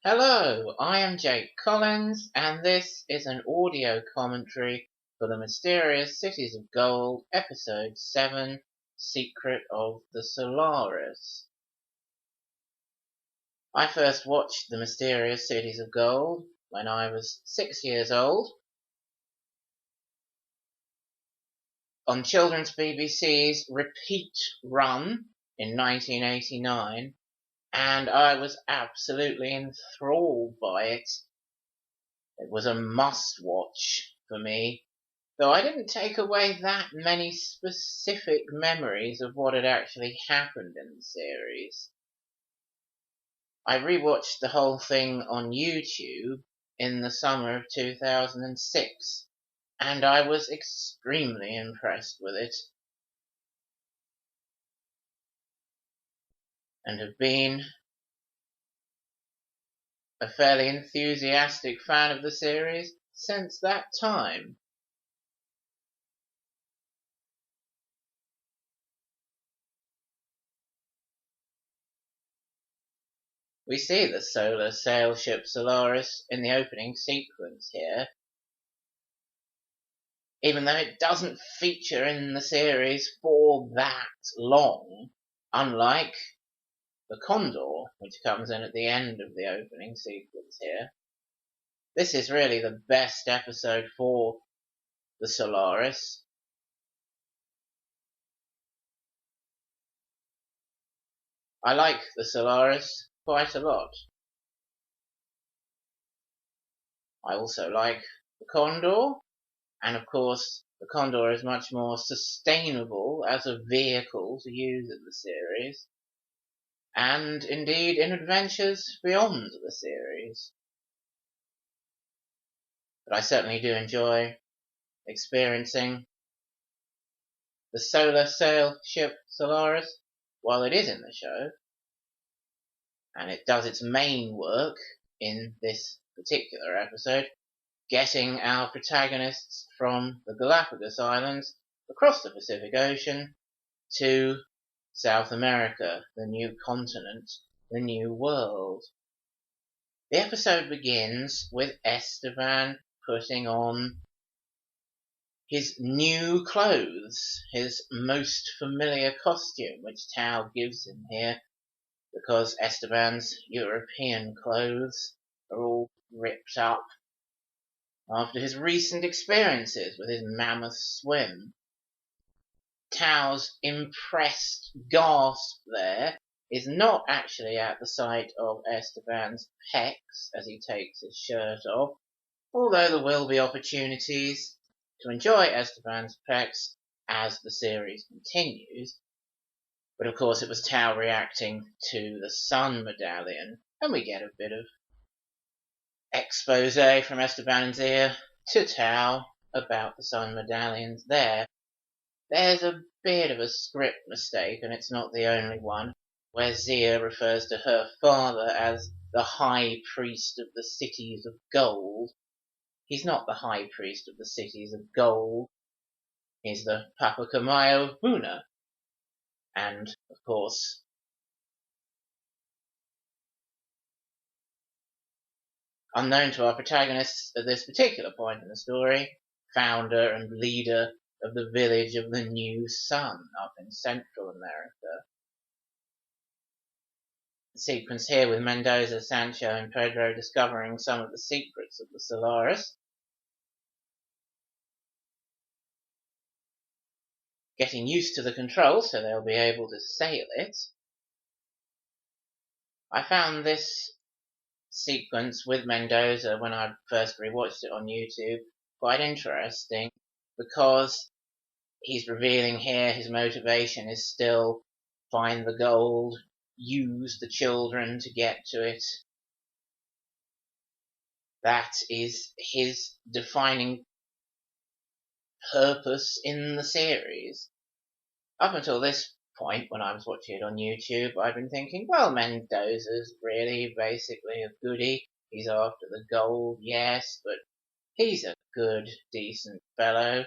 Hello, I am Jake Collins, and this is an audio commentary for the Mysterious Cities of Gold, Episode 7, Secret of the Solaris. I first watched the Mysterious Cities of Gold when I was 6 years old on Children's BBC's repeat run in 1989. And I was absolutely enthralled by it. It was a must-watch for me, though I didn't take away that many specific memories of what had actually happened in the series. I rewatched the whole thing on YouTube in the summer of 2006, and I was extremely impressed with it, and have been a fairly enthusiastic fan of the series since that time. We see the solar sail ship Solaris in the opening sequence here, even though it doesn't feature in the series for that long, unlike the Condor, which comes in at the end of the opening sequence here. This is really the best episode for the Solaris. I like the Solaris quite a lot. I also like the Condor, and of course the Condor is much more sustainable as a vehicle to use in the series, and indeed in adventures beyond the series. But I certainly do enjoy experiencing the solar sail ship Solaris while it is in the show, and it does its main work in this particular episode, getting our protagonists from the Galapagos Islands across the Pacific Ocean to South America, the new continent, the new world. The episode begins with Esteban putting on his new clothes, his most familiar costume, which Tao gives him here, because Esteban's European clothes are all ripped up after his recent experiences with his mammoth swim. Tao's impressed gasp there is not actually at the sight of Esteban's pecs as he takes his shirt off, although there will be opportunities to enjoy Esteban's pecs as the series continues. But of course it was Tao reacting to the sun medallion, and we get a bit of expose from Esteban's ear to Tao about the sun medallions there. There's a bit of a script mistake, and it's not the only one, where Zia refers to her father as the High Priest of the Cities of Gold. He's not the High Priest of the Cities of Gold. He's the Papakamayo of Buna. And, of course, unknown to our protagonists at this particular point in the story, founder and leader of the village of the New Sun up in Central America. The sequence here with Mendoza, Sancho and Pedro discovering some of the secrets of the Solaris, getting used to the controls so they'll be able to sail it. I found this sequence with Mendoza when I first rewatched it on YouTube quite interesting, because he's revealing here his motivation is still find the gold, use the children to get to it. That is his defining purpose in the series. Up until this point, when I was watching it on YouTube, I've been thinking, well, Mendoza's really basically a goodie. He's after the gold, yes, but he's a good, decent fellow.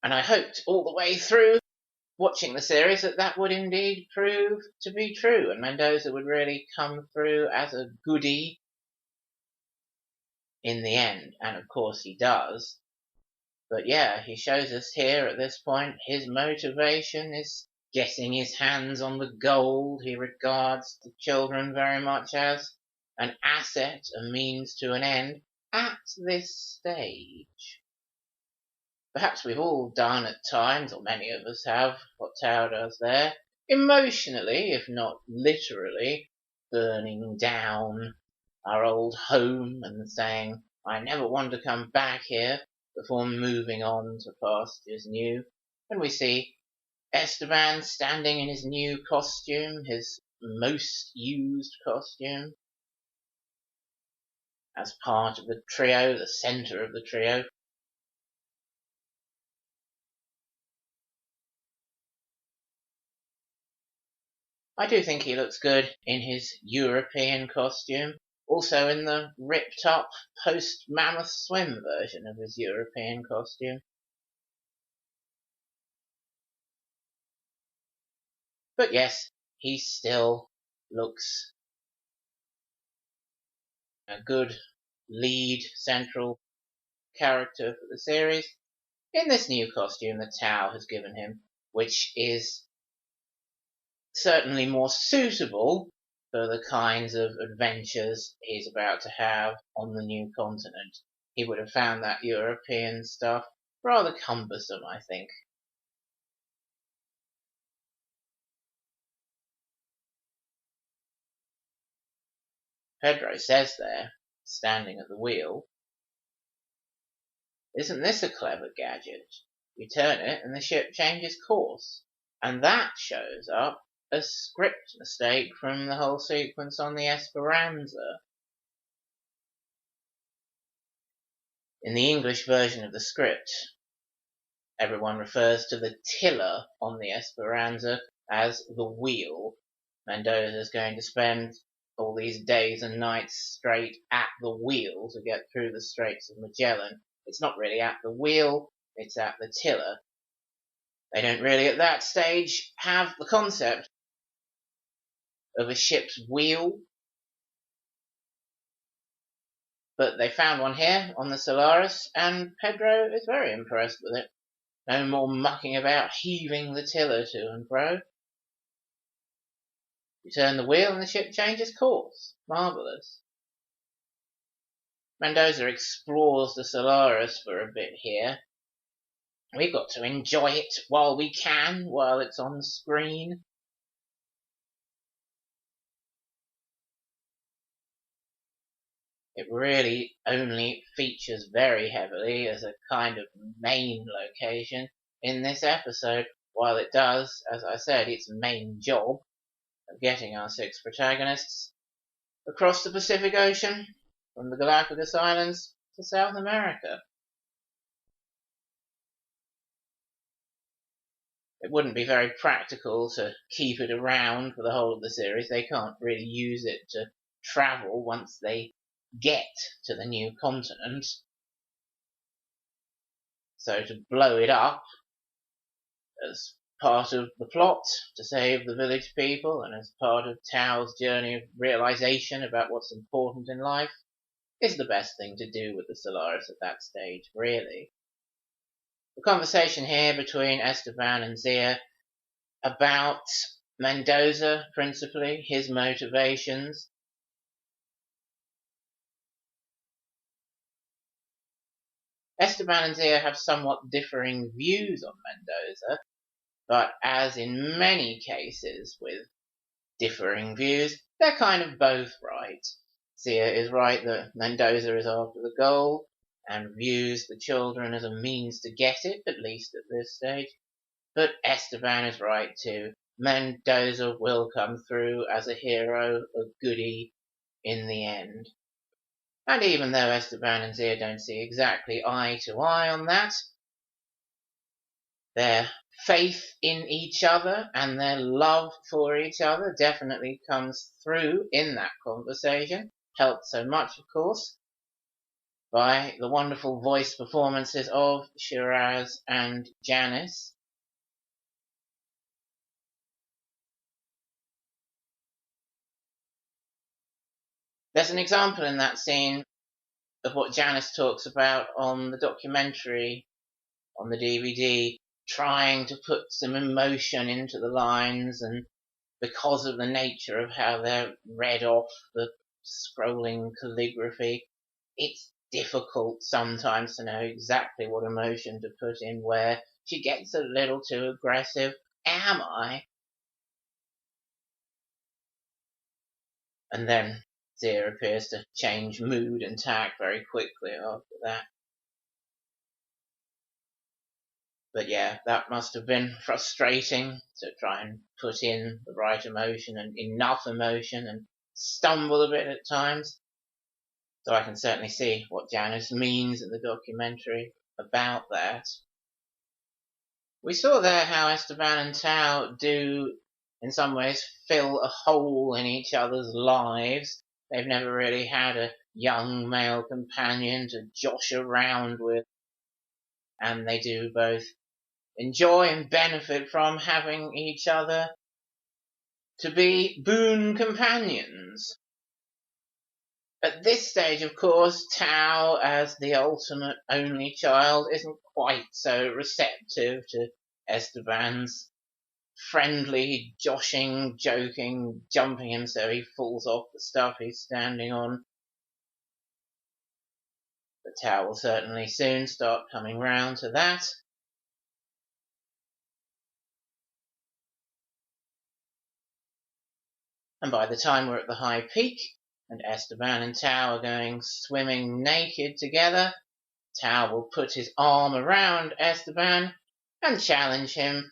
And I hoped all the way through watching the series that would indeed prove to be true, and Mendoza would really come through as a goodie in the end, and of course he does. But yeah, he shows us here at this point his motivation is getting his hands on the gold. He regards the children very much as an asset, a means to an end, at this stage. Perhaps we've all done at times, or many of us have, what Tao does there, emotionally, if not literally, burning down our old home and saying, I never want to come back here, before moving on to pastures new. And we see Esteban standing in his new costume, his most used costume, as part of the trio, the centre of the trio. I do think he looks good in his European costume, also in the ripped up post-Mammoth Swim version of his European costume. But yes, he still looks a good lead central character for the series in this new costume that Tao has given him, which is certainly more suitable for the kinds of adventures he's about to have on the new continent. He would have found that European stuff rather cumbersome, I think. Pedro says there, standing at the wheel, isn't this a clever gadget? You turn it and the ship changes course. And that shows up a script mistake from the whole sequence on the Esperanza. In the English version of the script, everyone refers to the tiller on the Esperanza as the wheel. Mendoza's going to spend all these days and nights straight at the wheel to get through the Straits of Magellan. It's not really at the wheel, it's at the tiller. They don't really at that stage have the concept of a ship's wheel, but they found one here on the Solaris, and Pedro is very impressed with it. No more mucking about heaving the tiller to and fro. You turn the wheel and the ship changes course. Marvellous. Mendoza explores the Solaris for a bit here. We've got to enjoy it while we can, while it's on screen. It really only features very heavily as a kind of main location in this episode, while it does, as I said, its main job of getting our 6 protagonists across the Pacific Ocean from the Galapagos Islands to South America. It wouldn't be very practical to keep it around for the whole of the series. They can't really use it to travel once they get to the new continent. So to blow it up as part of the plot to save the village people and as part of Tao's journey of realization about what's important in life is the best thing to do with the Solaris at that stage, really. The conversation here between Esteban and Zia about Mendoza, principally, his motivations. Esteban and Zia have somewhat differing views on Mendoza, but as in many cases with differing views, they're kind of both right. Zia is right that Mendoza is after the gold, and views the children as a means to get it, at least at this stage. But Esteban is right too. Mendoza will come through as a hero, a goodie, in the end. And even though Esteban and Zia don't see exactly eye to eye on that, their faith in each other and their love for each other definitely comes through in that conversation, helped so much, of course, by the wonderful voice performances of Shiraz and Janice. There's an example in that scene of what Janice talks about on the documentary, on the DVD, trying to put some emotion into the lines, and because of the nature of how they're read off the scrolling calligraphy, it's difficult sometimes to know exactly what emotion to put in where. She gets a little too aggressive. Am I? And then Zia appears to change mood and tack very quickly after that. But yeah, that must have been frustrating to try and put in the right emotion and enough emotion and stumble a bit at times. So I can certainly see what Janice means in the documentary about that. We saw there how Esteban and Tao do, in some ways, fill a hole in each other's lives. They've never really had a young male companion to josh around with, and they do both enjoy and benefit from having each other to be boon companions. At this stage, of course, Tao, as the ultimate only child, isn't quite so receptive to Esteban's friendly, joshing, joking, jumping him so he falls off the stuff he's standing on. But Tao will certainly soon start coming round to that. And by the time we're at the high peak, and Esteban and Tao are going swimming naked together, Tao will put his arm around Esteban and challenge him.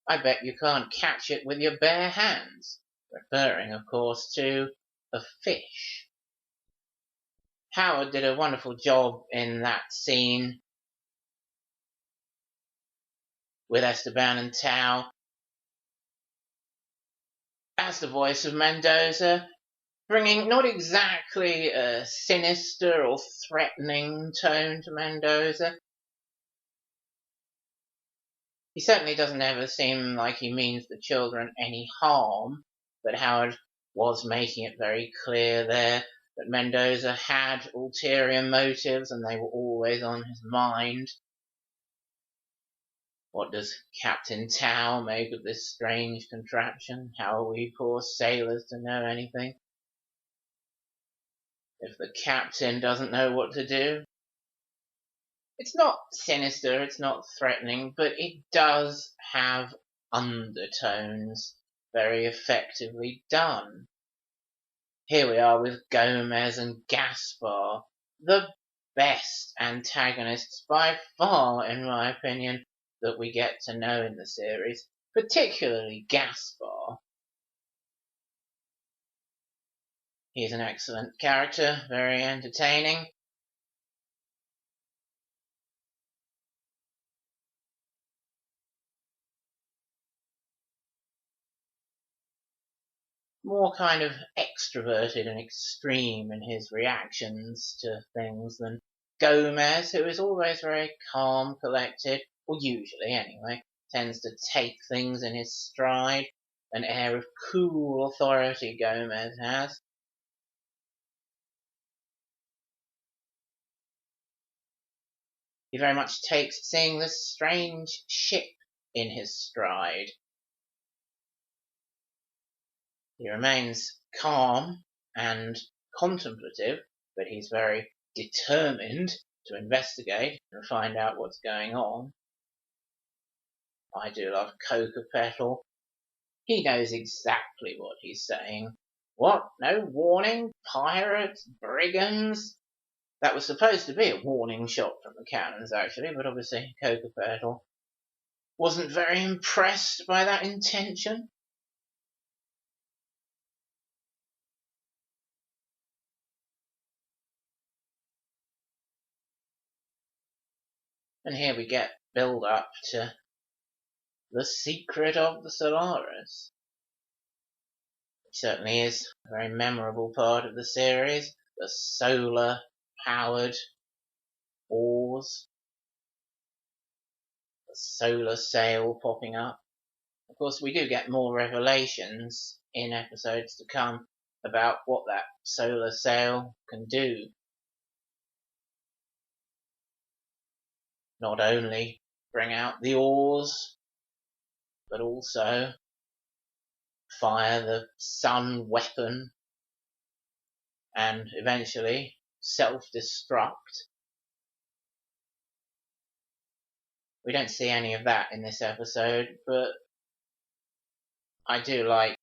I bet you can't catch it with your bare hands, referring, of course, to a fish. Howard did a wonderful job in that scene with Esteban and Tao as the voice of Mendoza, bringing not exactly a sinister or threatening tone to Mendoza. He certainly doesn't ever seem like he means the children any harm, but Howard was making it very clear there that Mendoza had ulterior motives and they were always on his mind. What does Captain Tao make of this strange contraption? How are we poor sailors to know anything? If the captain doesn't know what to do? It's not sinister, it's not threatening, but it does have undertones, very effectively done. Here we are with Gomez and Gaspar, the best antagonists by far, in my opinion, that we get to know in the series, particularly Gaspar. He's an excellent character, very entertaining. More kind of extroverted and extreme in his reactions to things than Gomez, who is always very calm, collected, or usually anyway, tends to take things in his stride. An air of cool authority Gomez has. He very much takes seeing this strange ship in his stride. He remains calm and contemplative, but he's very determined to investigate and find out what's going on. I do love Coca Petal. He knows exactly what he's saying. What? No warning? Pirates? Brigands? That was supposed to be a warning shot from the cannons, actually, but obviously Coca Petal wasn't very impressed by that intention. And here we get build up to the secret of the Solaris. It certainly is a very memorable part of the series. The solar powered oars, the solar sail popping up. Of course, we do get more revelations in episodes to come about what that solar sail can do. Not only bring out the oars, but also fire the sun weapon and eventually self-destruct. We don't see any of that in this episode, but I do like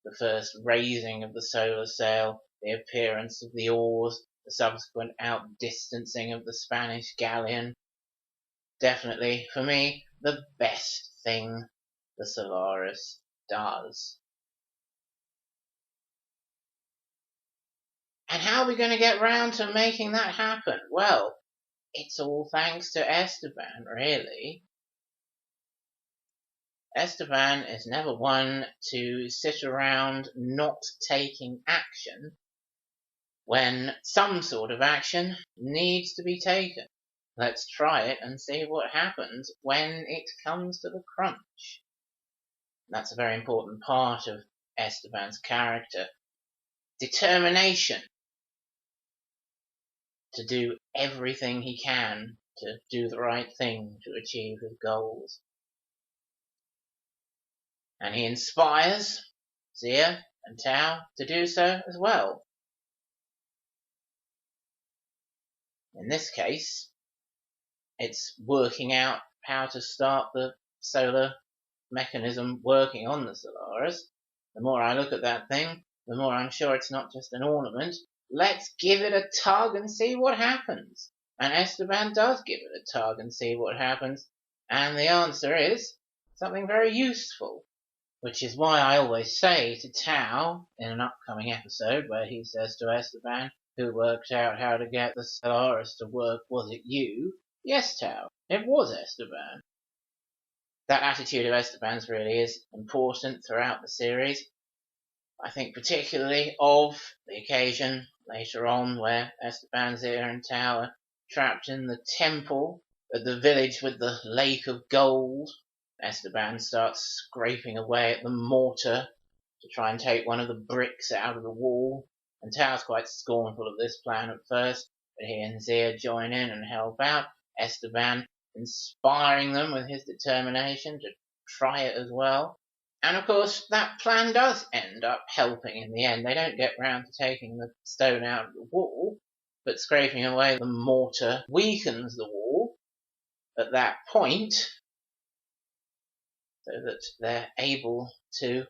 the first raising of the solar sail, the appearance of the oars, the subsequent outdistancing of the Spanish galleon. Definitely, for me, the best thing the Solaris does. And how are we going to get round to making that happen? Well, it's all thanks to Esteban, really. Esteban is never one to sit around not taking action when some sort of action needs to be taken. Let's try it and see what happens when it comes to the crunch. That's a very important part of Esteban's character. Determination to do everything he can to do the right thing to achieve his goals. And he inspires Zia and Tao to do so as well. In this case, it's working out how to start the solar mechanism working on the Solaris. The more I look at that thing, the more I'm sure it's not just an ornament. Let's give it a tug and see what happens. And Esteban does give it a tug and see what happens. And the answer is something very useful. Which is why I always say to Tao in an upcoming episode where he says to Esteban, who worked out how to get the Solaris to work, was it you? Yes, Tao, it was Esteban. That attitude of Esteban's really is important throughout the series. I think particularly of the occasion later on where Esteban, Zia and Tao are trapped in the temple at the village with the lake of gold. Esteban starts scraping away at the mortar to try and take one of the bricks out of the wall, and Tao's quite scornful of this plan at first, but he and Zia join in and help out, Esteban inspiring them with his determination to try it as well. And of course, that plan does end up helping in the end. They don't get round to taking the stone out of the wall, but scraping away the mortar weakens the wall at that point, so that they're able to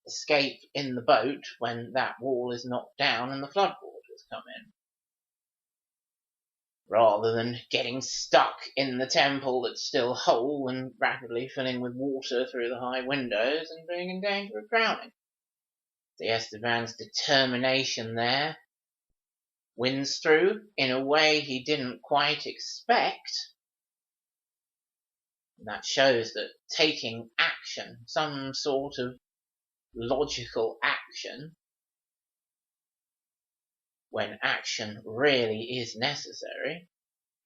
escape in the boat when that wall is knocked down and the floodwaters come in. Rather than getting stuck in the temple that's still whole and rapidly filling with water through the high windows and being in danger of drowning. The Esteban's determination there wins through in a way he didn't quite expect. That shows that taking action, some sort of logical action, when action really is necessary,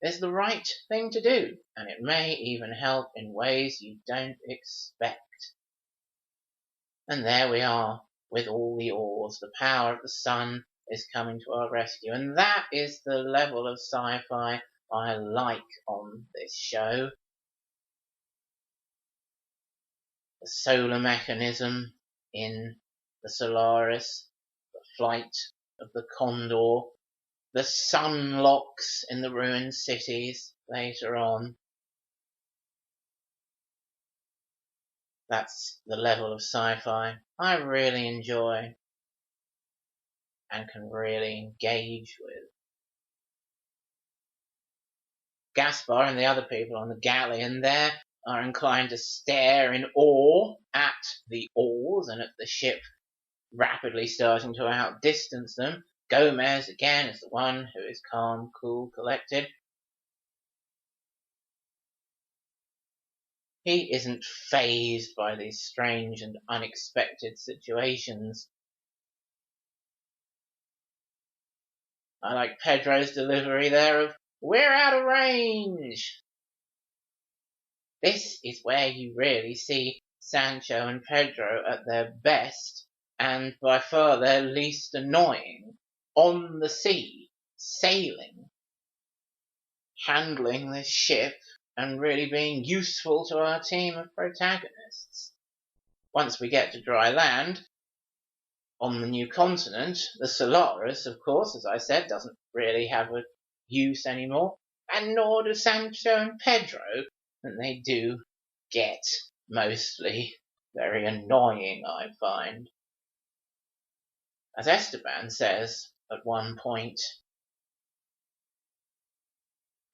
is the right thing to do, and it may even help in ways you don't expect. And there we are, with all the oars. The power of the sun is coming to our rescue, and that is the level of sci-fi I like on this show. The solar mechanism in the Solaris, the flight of the Condor, the sun locks in the ruined cities later on. That's the level of sci-fi I really enjoy and can really engage with. Gaspar and the other people on the galleon there are inclined to stare in awe at the oars and at the ship rapidly starting to outdistance them. Gomez, again, is the one who is calm, cool, collected. He isn't fazed by these strange and unexpected situations. I like Pedro's delivery there of, "We're out of range." This is where you really see Sancho and Pedro at their best and by far their least annoying, on the sea, sailing, handling this ship, and really being useful to our team of protagonists. Once we get to dry land, on the new continent, the Solaris, of course, as I said, doesn't really have a use anymore, and nor do Sancho and Pedro, and they do get mostly very annoying, I find. As Esteban says at one point,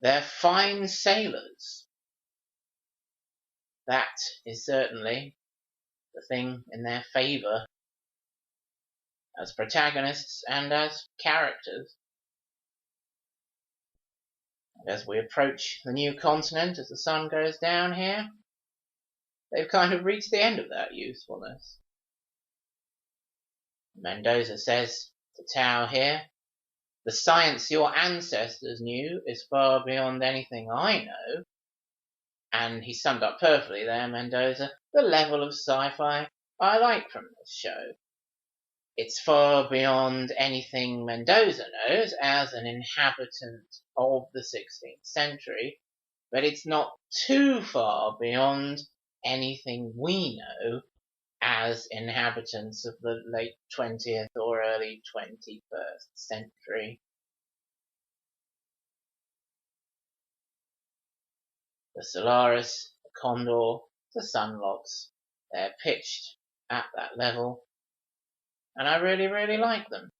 they're fine sailors. That is certainly the thing in their favour as protagonists and as characters. And as we approach the new continent, as the sun goes down here, they've kind of reached the end of that usefulness. Mendoza says to Tao here, the science your ancestors knew is far beyond anything I know. And he summed up perfectly there, Mendoza, the level of sci-fi I like from this show. It's far beyond anything Mendoza knows as an inhabitant of the 16th century, but it's not too far beyond anything we know as inhabitants of the late 20th or early 21st century. The Solaris, the Condor, the Sunlocks, they're pitched at that level, and I really, really like them.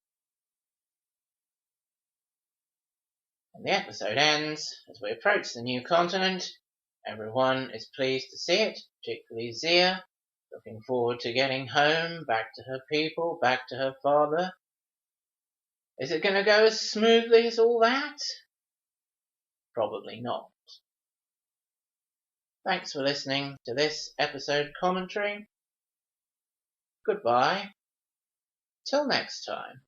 And the episode ends as we approach the new continent. Everyone is pleased to see it, particularly Zia, looking forward to getting home, back to her people, back to her father. Is it going to go as smoothly as all that? Probably not. Thanks for listening to this episode commentary. Goodbye. Till next time.